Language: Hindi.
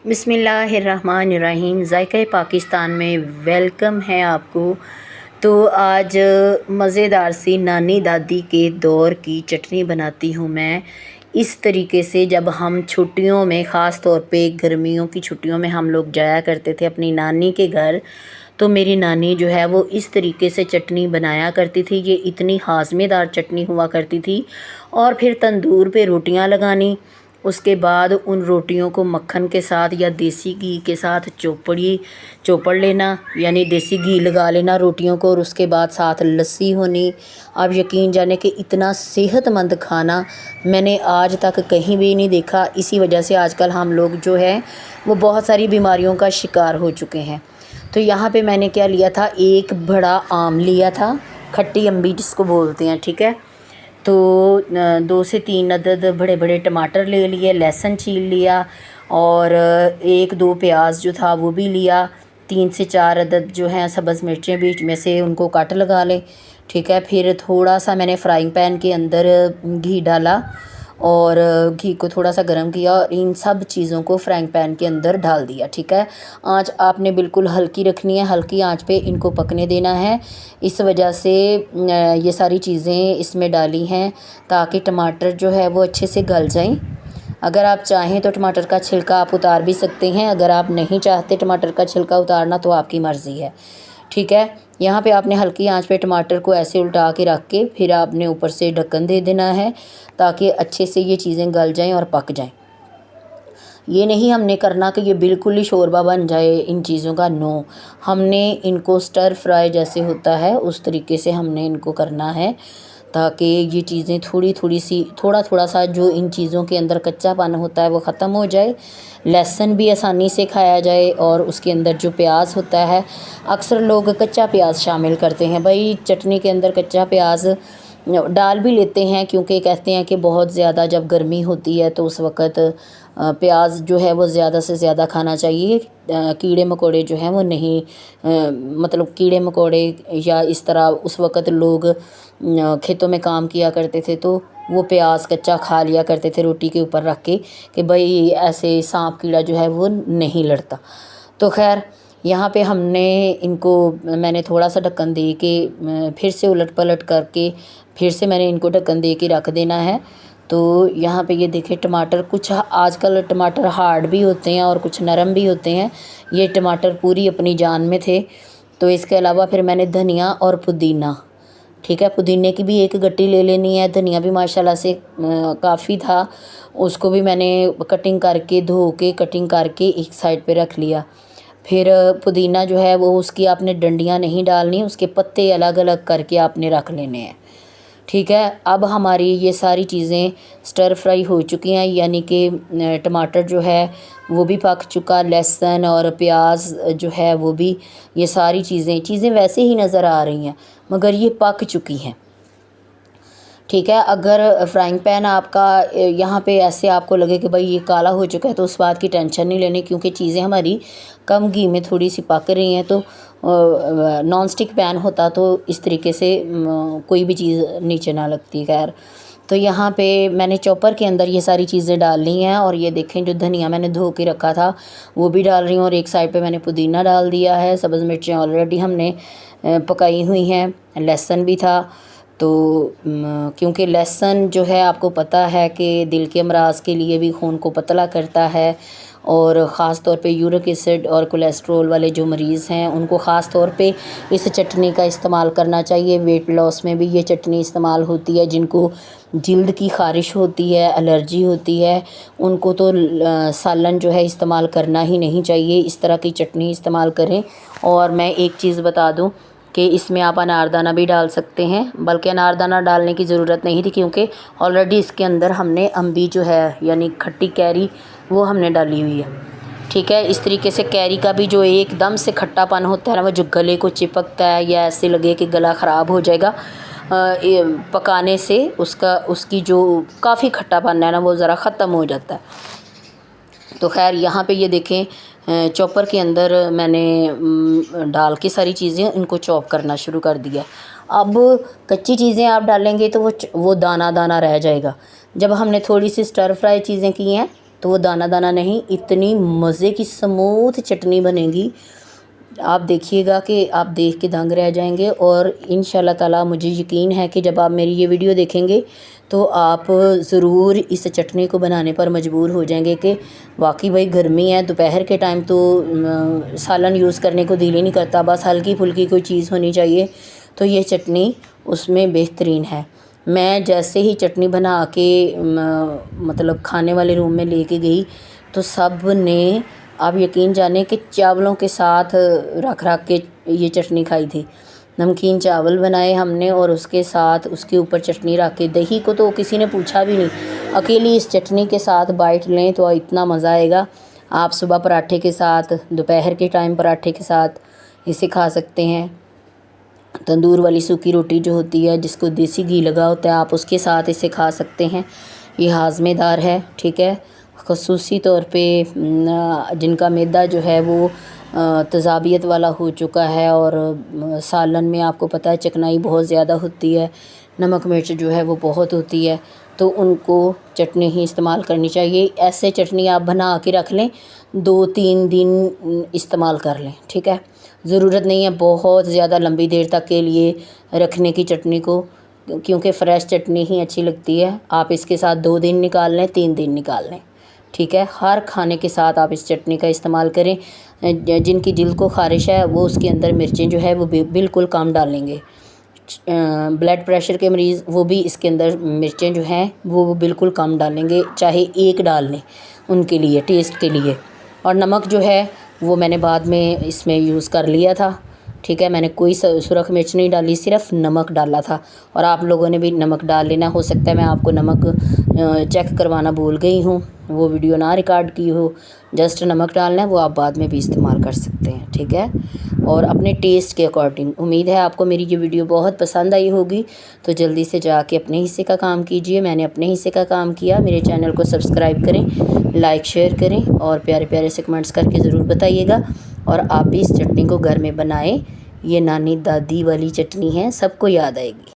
बिस्मिल्लाहिर्रहमानिर्रहीम। ज़ायक़ा पाकिस्तान में वेलकम है आपको। तो आज मज़ेदार सी नानी दादी के दौर की चटनी बनाती हूँ मैं इस तरीके से। जब हम छुट्टियों में, ख़ास तौर पे गर्मियों की छुट्टियों में हम लोग जाया करते थे अपनी नानी के घर, तो मेरी नानी जो है वो इस तरीके से चटनी बनाया करती थी। ये इतनी हाज़मेदार चटनी हुआ करती थी। और फिर तंदूर पे रोटियां लगानी, उसके बाद उन रोटियों को मक्खन के साथ या देसी घी के साथ चोपड़ लेना, यानी देसी घी लगा लेना रोटियों को, और उसके बाद साथ लस्सी होनी। आप यकीन जाने कि इतना सेहतमंद खाना मैंने आज तक कहीं भी नहीं देखा। इसी वजह से आजकल हम लोग जो है वो बहुत सारी बीमारियों का शिकार हो चुके हैं। तो यहाँ पे मैंने क्या लिया था, एक बड़ा आम लिया था, खट्टी अम्बी जिसको बोलते हैं, ठीक है। तो 2 से 3 अदद बड़े बड़े टमाटर ले लिए, लहसुन छील लिया, और 1-2 प्याज जो था वो भी लिया। 3 से 4 अदद जो हैं सब्ज़ मिर्चें बीच में से उनको काट लगा लें, ठीक है। फिर थोड़ा सा मैंने फ्राइंग पैन के अंदर घी डाला और घी को थोड़ा सा गर्म किया और इन सब चीज़ों को फ्राइंग पैन के अंदर डाल दिया, ठीक है। आंच आपने बिल्कुल हल्की रखनी है, हल्की आंच पे इनको पकने देना है। इस वजह से ये सारी चीज़ें इसमें डाली हैं ताकि टमाटर जो है वो अच्छे से गल जाएं। अगर आप चाहें तो टमाटर का छिलका आप उतार भी सकते हैं, अगर आप नहीं चाहते टमाटर का छिलका उतारना तो आपकी मर्ज़ी है, ठीक है। यहाँ पे आपने हल्की आंच पे टमाटर को ऐसे उल्टा के रख के फिर आपने ऊपर से ढक्कन दे देना है ताकि अच्छे से ये चीज़ें गल जाएं और पक जाएं। ये नहीं हमने करना कि ये बिल्कुल ही शोरबा बन जाए इन चीज़ों का, नो। हमने इनको स्टर फ्राई जैसे होता है उस तरीके से हमने इनको करना है ताकि ये चीज़ें थोड़ी थोड़ी सी, थोड़ा थोड़ा सा जो इन चीज़ों के अंदर कच्चापन होता है वो ख़त्म हो जाए, लहसुन भी आसानी से खाया जाए, और उसके अंदर जो प्याज होता है, अक्सर लोग कच्चा प्याज शामिल करते हैं। भाई चटनी के अंदर कच्चा प्याज डाल भी लेते हैं क्योंकि कहते हैं कि बहुत ज़्यादा जब गर्मी होती है तो उस वक़्त प्याज जो है वो ज़्यादा से ज़्यादा खाना चाहिए। कीड़े मकोड़े जो हैं वो नहीं, मतलब कीड़े मकोड़े या इस तरह उस वक़्त लोग खेतों में काम किया करते थे तो वो प्याज कच्चा खा लिया करते थे रोटी के ऊपर रख के कि भाई ऐसे सांप कीड़ा जो है वो नहीं लड़ता। तो खैर यहाँ पे हमने इनको, मैंने थोड़ा सा ढक्कन दे के फिर से उलट पलट करके फिर से मैंने इनको ढक्कन दे के रख देना है। तो यहाँ पे ये देखें टमाटर, कुछ आजकल टमाटर हार्ड भी होते हैं और कुछ नरम भी होते हैं, ये टमाटर पूरी अपनी जान में थे। तो इसके अलावा फिर मैंने धनिया और पुदीना, ठीक है, पुदीने की भी एक गट्टी ले लेनी है, धनिया भी माशाल्लाह से काफ़ी था, उसको भी मैंने कटिंग करके धो के कटिंग करके एक साइड पे रख लिया। फिर पुदीना जो है वो उसकी आपने डंडियाँ नहीं डालनी, उसके पत्ते अलग अलग करके आपने रख लेने हैं, ठीक है। अब हमारी ये सारी चीज़ें स्टर फ्राई हो चुकी हैं, यानी कि टमाटर जो है वो भी पक चुका, लहसुन और प्याज जो है वो भी, ये सारी चीज़ें वैसे ही नज़र आ रही हैं मगर ये पक चुकी हैं, ठीक है। अगर फ्राइंग पैन आपका यहाँ पे ऐसे आपको लगे कि भाई ये काला हो चुका है तो उस बात की टेंशन नहीं लेनी, क्योंकि चीज़ें हमारी कम घी में थोड़ी सी पक रही हैं। तो नॉन स्टिक पैन होता तो इस तरीके से कोई भी चीज़ नीचे ना लगती। खैर, तो यहाँ पे मैंने चॉपर के अंदर ये सारी चीज़ें डाल ली हैं, और ये देखें जो धनिया मैंने धो के रखा था वो भी डाल रही हूँ, और एक साइड पे मैंने पुदीना डाल दिया है, सब्ज़ मिर्चें ऑलरेडी हमने पकाई हुई हैं, लहसुन भी था। तो क्योंकि लहसुन जो है आपको पता है कि दिल के अमराज के लिए भी खून को पतला करता है, और ख़ास तौर पे यूरिक एसिड और कोलेस्ट्रॉल वाले जो मरीज़ हैं उनको ख़ास तौर पे इस चटनी का इस्तेमाल करना चाहिए। वेट लॉस में भी ये चटनी इस्तेमाल होती है, जिनको जल्द की ख़ारिश होती है, एलर्जी होती है, उनको तो सालन जो है इस्तेमाल करना ही नहीं चाहिए, इस तरह की चटनी इस्तेमाल करें। और मैं एक चीज़ बता दूं कि इसमें आप अनारदाना भी डाल सकते हैं, बल्कि अनारदाना डालने की ज़रूरत नहीं थी क्योंकि ऑलरेडी इसके अंदर हमने अम्बी जो है यानी खट्टी कैरी वो हमने डाली हुई है, ठीक है। इस तरीके से कैरी का भी जो एकदम से खट्टापन होता है ना, वो जो गले को चिपकता है या ऐसे लगे कि गला ख़राब हो जाएगा पकाने से, उसकी जो काफ़ी खट्टापन है ना वो ज़रा ख़त्म हो जाता है। तो खैर यहाँ पे ये देखें चॉपर के अंदर मैंने डाल के सारी चीज़ें इनको चॉप करना शुरू कर दिया। अब कच्ची चीज़ें आप डालेंगे तो वो दाना दाना रह जाएगा। जब हमने थोड़ी सी स्टर फ्राई चीज़ें की हैं तो वो दाना दाना नहीं, इतनी मज़े की स्मूथ चटनी बनेगी, आप देखिएगा कि आप देख के दंग रह जाएंगे। और इंशाल्लाह ताला मुझे यकीन है कि जब आप मेरी ये वीडियो देखेंगे तो आप ज़रूर इस चटनी को बनाने पर मजबूर हो जाएंगे कि वाकई भाई गर्मी है, दोपहर के टाइम तो सालन यूज़ करने को दिल ही नहीं करता, बस हल्की फुल्की कोई चीज़ होनी चाहिए, तो ये चटनी उसमें बेहतरीन है। मैं जैसे ही चटनी बना के मतलब खाने वाले रूम में लेके गई तो सब ने, आप यकीन जाने कि चावलों के साथ रख रख के ये चटनी खाई थी। नमकीन चावल बनाए हमने और उसके साथ उसके ऊपर चटनी रख के, दही को तो किसी ने पूछा भी नहीं, अकेली इस चटनी के साथ बाइट लें तो इतना मज़ा आएगा। आप सुबह पराठे के साथ, दोपहर के टाइम पराठे के साथ इसे खा सकते हैं। तंदूर वाली सूखी रोटी जो होती है जिसको देसी घी लगा होता है, आप उसके साथ इसे खा सकते हैं। ये हाज़मेदार है, ठीक है। ख़ुसूसी तौर पे जिनका मैदा जो है वो तज़ाबियत वाला हो चुका है और सालन में आपको पता है चिकनाई बहुत ज़्यादा होती है, नमक मिर्च जो है वो बहुत होती है, तो उनको चटनी ही इस्तेमाल करनी चाहिए। ऐसे चटनी आप बना के रख लें, 2-3 दिन इस्तेमाल कर लें, ठीक है। ज़रूरत नहीं है बहुत ज़्यादा लंबी देर तक के लिए रखने की चटनी को, क्योंकि फ़्रेश चटनी ही अच्छी लगती है। आप इसके साथ 2 दिन निकाल लें, 3 दिन निकाल लें, ठीक है। हर खाने के साथ आप इस चटनी का इस्तेमाल करें। जिनकी दिल को ख़ारिश है वो उसके अंदर मिर्चें जो है वो बिल्कुल कम डालेंगे। ब्लड प्रेशर के मरीज़ वो भी इसके अंदर मिर्चें जो हैं वो बिल्कुल कम डालेंगे, चाहे 1 डाल लें उनके लिए, टेस्ट के लिए। और नमक जो है वो मैंने बाद में इसमें यूज़ कर लिया था, ठीक है। मैंने कोई सुरख मिर्च नहीं डाली, सिर्फ नमक डाला था। और आप लोगों ने भी नमक डाल लेना। हो सकता है मैं आपको नमक चेक करवाना भूल गई हूँ, वो वीडियो ना रिकॉर्ड की हो। जस्ट नमक डालना है, वो आप बाद में भी इस्तेमाल कर सकते हैं, ठीक है। और अपने टेस्ट के अकॉर्डिंग। उम्मीद है आपको मेरी ये वीडियो बहुत पसंद आई होगी, तो जल्दी से जाके अपने हिस्से का काम कीजिए। मैंने अपने हिस्से का काम किया। मेरे चैनल को सब्सक्राइब करें, लाइक शेयर करें और प्यारे प्यारे से कमेंट्स करके ज़रूर बताइएगा। और आप भी इस चटनी को घर में बनाएं, ये नानी दादी वाली चटनी है, सबको याद आएगी।